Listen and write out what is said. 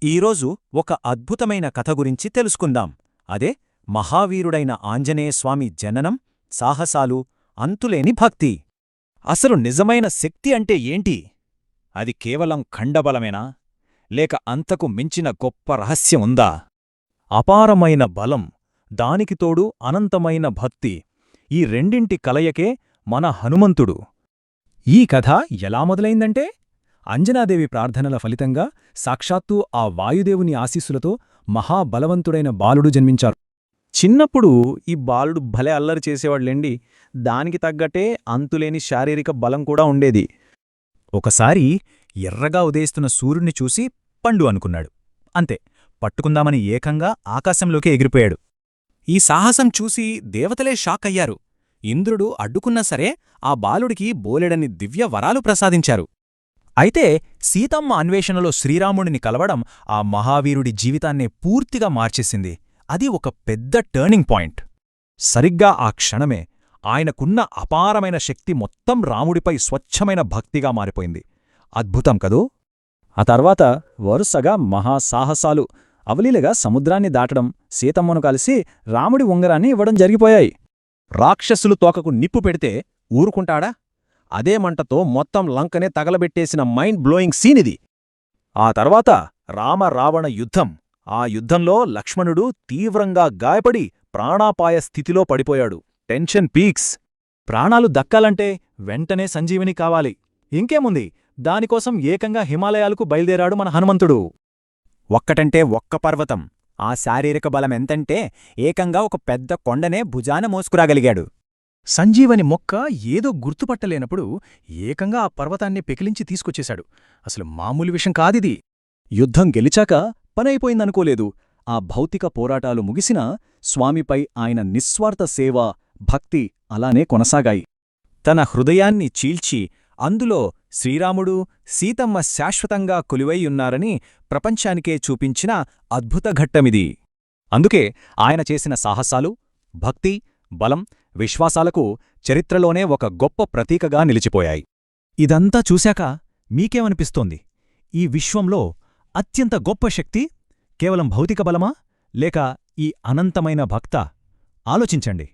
ఈరోజు ఒక అద్భుతమైన కథ గురించి తెలుసుకుందాం. అదే మహావీరుడైన ఆంజనేయస్వామి జననం, సాహసాలు, అంతులేని భక్తి. అసలు నిజమైన శక్తి అంటే ఏంటి? అది కేవలం ఖండబలమేనా, లేక అంతకు మించిన గొప్ప రహస్యం ఉందా? అపారమైన బలం, దానికి తోడు అనంతమైన భక్తి, ఈ రెండింటి కలయికే మన హనుమంతుడు. ఈ కథ ఎలా మొదలైందంటే, అంజనాదేవి ప్రార్థనల ఫలితంగా సాక్షాత్తూ ఆ వాయుదేవుని ఆశీస్సులతో మహాబలవంతుడైన బాలుడు జన్మించారు. చిన్నప్పుడు ఈ బాలుడు భలే అల్లరి చేసేవాళ్లేండి. దానికి తగ్గట్టే అంతులేని శారీరక బలం కూడా ఉండేది. ఒకసారి ఎర్రగా ఉదయిస్తున్న సూర్యుణ్ణి చూసి పండు అనుకున్నాడు. అంతే, పట్టుకుందామని ఏకంగా ఆకాశంలోకి ఎగిరిపోయాడు. ఈ సాహసం చూసి దేవతలే షాకయ్యారు. ఇంద్రుడు అడ్డుకున్నా సరే ఆ బాలుడికి బోలెడని దివ్య వరాలు ప్రసాదించారు. అయితే సీతమ్మ అన్వేషణలో శ్రీరాముడిని కలవడం ఆ మహావీరుడి జీవితాన్నే పూర్తిగా మార్చేసింది. అది ఒక పెద్ద టర్నింగ్ పాయింట్. సరిగ్గా ఆ క్షణమే ఆయనకున్న అపారమైన శక్తి మొత్తం రాముడిపై స్వచ్ఛమైన భక్తిగా మారిపోయింది. అద్భుతం కదూ! ఆ తర్వాత వరుసగా మహాసాహసాలు, అవలీలగా సముద్రాన్ని దాటడం, సీతమ్మను కలిసి రాముడి ఉంగరాన్ని ఇవ్వడం జరిగిపోయాయి. రాక్షసులు తోకకు నిప్పు పెడితే ఊరుకుంటాడా? అదే మంటతో మొత్తం లంకనే తగలబెట్టేసిన మైండ్ బ్లోయింగ్ సీనిది. ఆ తర్వాత రామ-రావణ యుద్ధం. ఆ యుద్ధంలో లక్ష్మణుడు తీవ్రంగా గాయపడి ప్రాణాపాయ స్థితిలో పడిపోయాడు. Tension peaks. ప్రాణాలు దక్కాలంటే వెంటనే సంజీవిని కావాలి. ఇంకేముంది, దానికోసం ఏకంగా హిమాలయాలకు బయల్దేరాడు మన హనుమంతుడు. ఒక్కటంటే ఒక్క పర్వతం. ఆ శారీరక బలమెంతంటే ఏకంగా ఒక పెద్ద కొండనే భుజాన మోసుకురాగలిగాడు. సంజీవని మొక్క ఏదో గుర్తుపట్టలేనప్పుడు ఏకంగా ఆ పర్వతాన్ని పెకిలించి తీసుకొచ్చేశాడు. అసలు మామూలు విషయం కాదిది. యుద్ధం గెలిచాక పనైపోయిందనుకోలేదు. ఆ భౌతిక పోరాటాలు ముగిసినా స్వామిపై ఆయన నిస్వార్థ సేవ, భక్తి అలానే కొనసాగాయి. తన హృదయాన్ని చీల్చి అందులో శ్రీరాముడు, సీతమ్మ శాశ్వతంగా కొలువైయున్నారని ప్రపంచానికే చూపించిన అద్భుత ఘట్టమిది. అందుకే ఆయన చేసిన సాహసాలు, భక్తి, బలం, విశ్వాసాలకు చరిత్రలోనే ఒక గొప్ప ప్రతీకగా నిలిచిపోయాయి. ఇదంతా చూశాక మీకేమనిపిస్తోంది? ఈ విశ్వంలో అత్యంత గొప్ప శక్తి కేవలం భౌతిక బలమా, లేక ఈ అనంతమైన భక్తా? ఆలోచించండి.